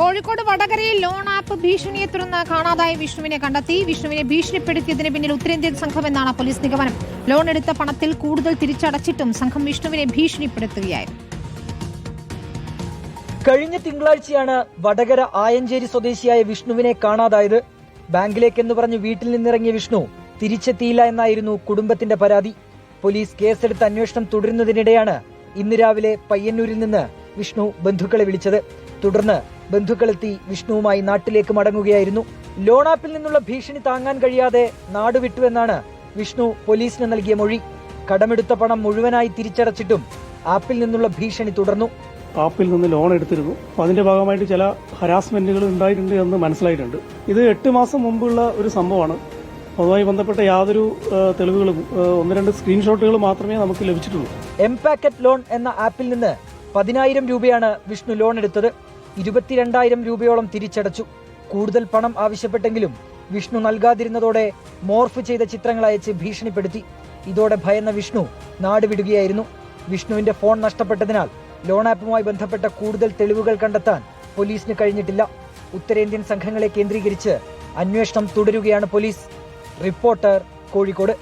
കോഴിക്കോട് വടകരയിൽ loan app ഭീഷണിയെ തുടർന്ന് കാണാതായ വിഷ്ണുവിനെ കണ്ടെത്തി. വിഷ്ണുവിനെ ഭീഷണിപ്പെടുത്തിയതിന് പിന്നിൽ ഉത്തരേന്ത്യൻ സംഘമെന്നാണ് പോലീസ് നിഗമനം. ലോൺ എടുത്ത പണത്തിൽ കൂടുതൽ തിരിച്ചടച്ചിട്ടും സംഘം വിഷ്ണുവിനെ ഭീഷണിപ്പെടുത്തുകയായിരുന്നു. കഴിഞ്ഞ തിങ്കളാഴ്ചയാണ് വടകര ആയഞ്ചേരി സ്വദേശിയായ വിഷ്ണുവിനെ കാണാതായത്. ബാങ്കിലേക്കെന്ന് പറഞ്ഞ് വീട്ടിൽ നിന്നിറങ്ങിയ വിഷ്ണു തിരിച്ചെത്തിയില്ല എന്നായിരുന്നു കുടുംബത്തിന്റെ പരാതി. പോലീസ് കേസെടുത്ത് അന്വേഷണം തുടരുന്നതിനിടെയാണ് ഇന്ന് രാവിലെ പയ്യന്നൂരിൽ നിന്ന് വിഷ്ണു ബന്ധുക്കളെ വിളിച്ചത്. തുടർന്ന് ബന്ധുക്കളെത്തി വിഷ്ണുവുമായി നാട്ടിലേക്ക് മടങ്ങുകയായിരുന്നു. ലോൺ ആപ്പിൽ നിന്നുള്ള ഭീഷണി താങ്ങാൻ കഴിയാതെ നാടുവിട്ടുവെന്നാണ് വിഷ്ണു പോലീസിന് നൽകിയ മൊഴി. കടമെടുത്ത പണം മുഴുവനായി തിരിച്ചടച്ചിട്ടും ആപ്പിൽ നിന്നുള്ള ഭീഷണി തുടർന്നു. ആപ്പിൽ നിന്ന് ലോൺ എടുത്തിരുന്നു. അപ്പോൾ അതിന്റെ ഭാഗമായിട്ട് ചില ഹരാസ്മെന്റുകൾ ഉണ്ടായിട്ടുണ്ട് എന്ന് മനസ്സിലായിട്ടുണ്ട്. ഇത് 8 മാസം മുമ്പുള്ള ഒരു സംഭവമാണ്. അതുമായി ബന്ധപ്പെട്ട യാതൊരു തെളിവുകളും 1-2 സ്ക്രീൻഷോട്ടുകൾ മാത്രമേ നമുക്ക് ലഭിച്ചിട്ടുള്ളൂ. എംപാക്കറ്റ് ലോൺ എന്ന ആപ്പിൽ നിന്ന് 10,000 രൂപയാണ് വിഷ്ണു ലോൺ എടുത്തത്. 22,000 രൂപയോളം തിരിച്ചടച്ചു. കൂടുതൽ പണം ആവശ്യപ്പെട്ടെങ്കിലും വിഷ്ണു നൽകാതിരുന്നതോടെ മോർഫ് ചെയ്ത ചിത്രങ്ങൾ അയച്ച് ഭീഷണിപ്പെടുത്തി. ഇതോടെ ഭയന്ന വിഷ്ണു നാടുവിടുകയായിരുന്നു. വിഷ്ണുവിന്റെ ഫോൺ നഷ്ടപ്പെട്ടതിനാൽ ലോൺ ആപ്പുമായി ബന്ധപ്പെട്ട കൂടുതൽ തെളിവുകൾ കണ്ടെത്താൻ പോലീസിന് കഴിഞ്ഞിട്ടില്ല. ഉത്തരേന്ത്യൻ സംഘങ്ങളെ കേന്ദ്രീകരിച്ച് അന്വേഷണം തുടരുകയാണ് പോലീസ്. റിപ്പോർട്ടർ, കോഴിക്കോട്.